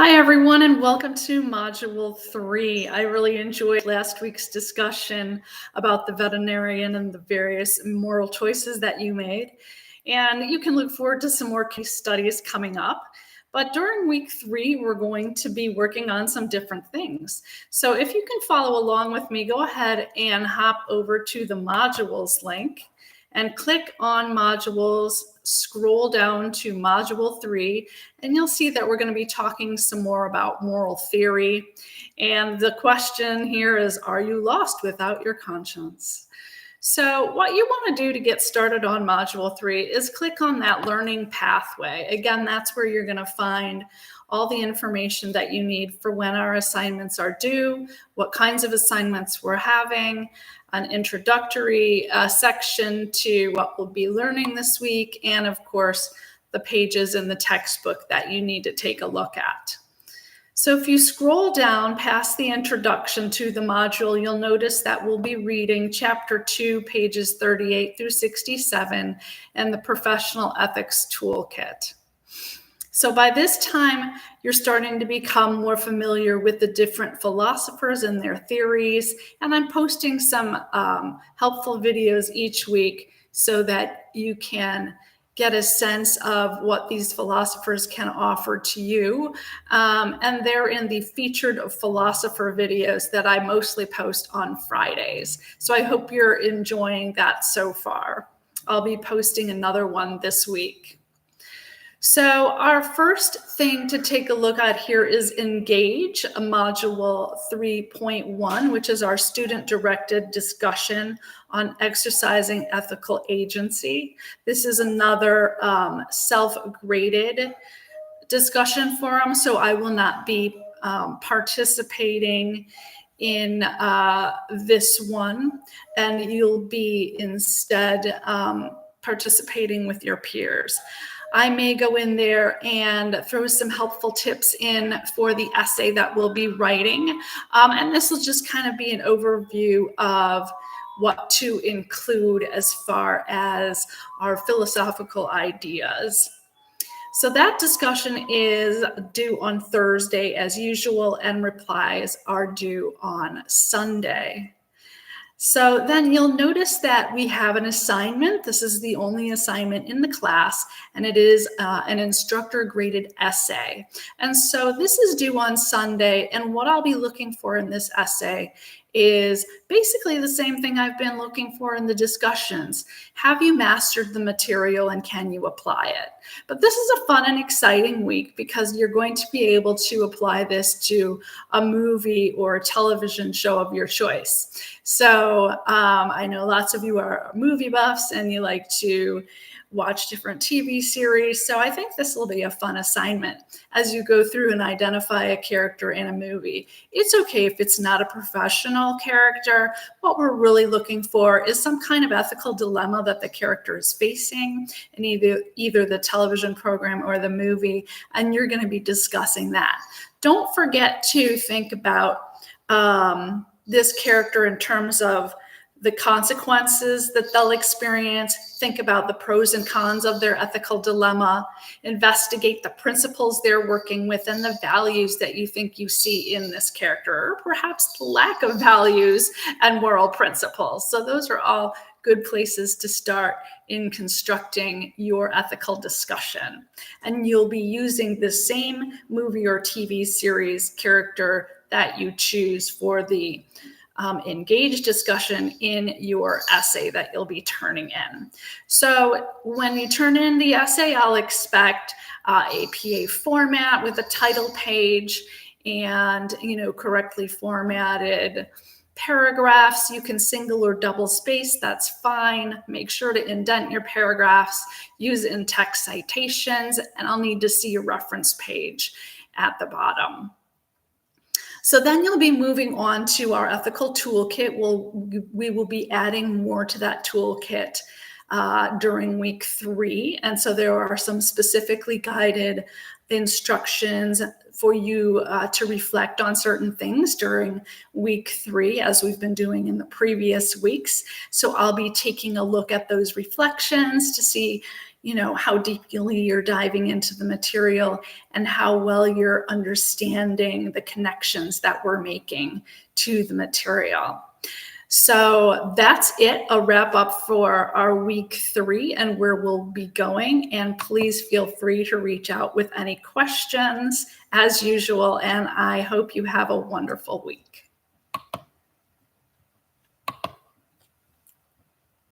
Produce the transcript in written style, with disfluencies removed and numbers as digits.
Hi, everyone, and welcome to Module 3. I really enjoyed last week's discussion about the veterinarian and the various moral choices that you made. And you can look forward to some more case studies coming up. But during week 3, we're going to be working on some different things. So if you can follow along with me, go ahead and hop over to the modules link and click on modules, scroll down to module 3, and you'll see that we're going to be talking some more about moral theory. And the question here is, are you lost without your conscience? So what you want to do to get started on module 3 is click on that learning pathway. Again, that's where you're going to find all the information that you need for when our assignments are due, what kinds of assignments we're having, an introductory section to what we'll be learning this week, and of course, the pages in the textbook that you need to take a look at. So if you scroll down past the introduction to the module, you'll notice that we'll be reading Chapter 2, pages 38 through 67, and the Professional Ethics Toolkit. So by this time, you're starting to become more familiar with the different philosophers and their theories, and I'm posting some helpful videos each week so that you can get a sense of what these philosophers can offer to you. And they're in the featured philosopher videos that I mostly post on Fridays. So I hope you're enjoying that so far. I'll be posting another one this week. So our first thing to take a look at here is Engage, Module 3.1, which is our student-directed discussion on exercising ethical agency. This is another self-graded discussion forum, so I will not be participating in this one, and you'll be instead participating with your peers. I may go in there and throw some helpful tips in for the essay that we'll be writing. And this will just kind of be an overview of what to include as far as our philosophical ideas. So that discussion is due on Thursday as usual, and replies are due on Sunday. So then you'll notice that we have an assignment. This is the only assignment in the class, and it is an instructor graded essay. And so this is due on Sunday, and what I'll be looking for in this essay is basically the same thing I've been looking for in the discussions. Have you mastered the material and can you apply it? But this is a fun and exciting week because you're going to be able to apply this to a movie or a television show of your choice. So I know lots of you are movie buffs and you like to watch different TV series. So I think this will be a fun assignment as you go through and identify a character in a movie. It's okay if it's not a professional character. What we're really looking for is some kind of ethical dilemma that the character is facing in either the television program or the movie, and you're going to be discussing that. Don't forget to think about this character in terms of the consequences that they'll experience. Think about the pros and cons of their ethical dilemma. Investigate the principles they're working with and the values that you think you see in this character, or perhaps the lack of values and moral principles. So those are all good places to start in constructing your ethical discussion. And you'll be using the same movie or TV series character that you choose for the engaged discussion in your essay that you'll be turning in. So when you turn in the essay, I'll expect APA format with a title page and, correctly formatted paragraphs. You can single or double space, that's fine. Make sure to indent your paragraphs, use in-text citations, and I'll need to see your reference page at the bottom. So then you'll be moving on to our ethical toolkit. We will be adding more to that toolkit during week 3. And so there are some specifically guided instructions for you to reflect on certain things during week 3, as we've been doing in the previous weeks. So I'll be taking a look at those reflections to see how deeply you're diving into the material and how well you're understanding the connections that we're making to the material. So that's it, a wrap up for our week 3 and where we'll be going. And please feel free to reach out with any questions as usual. And I hope you have a wonderful week.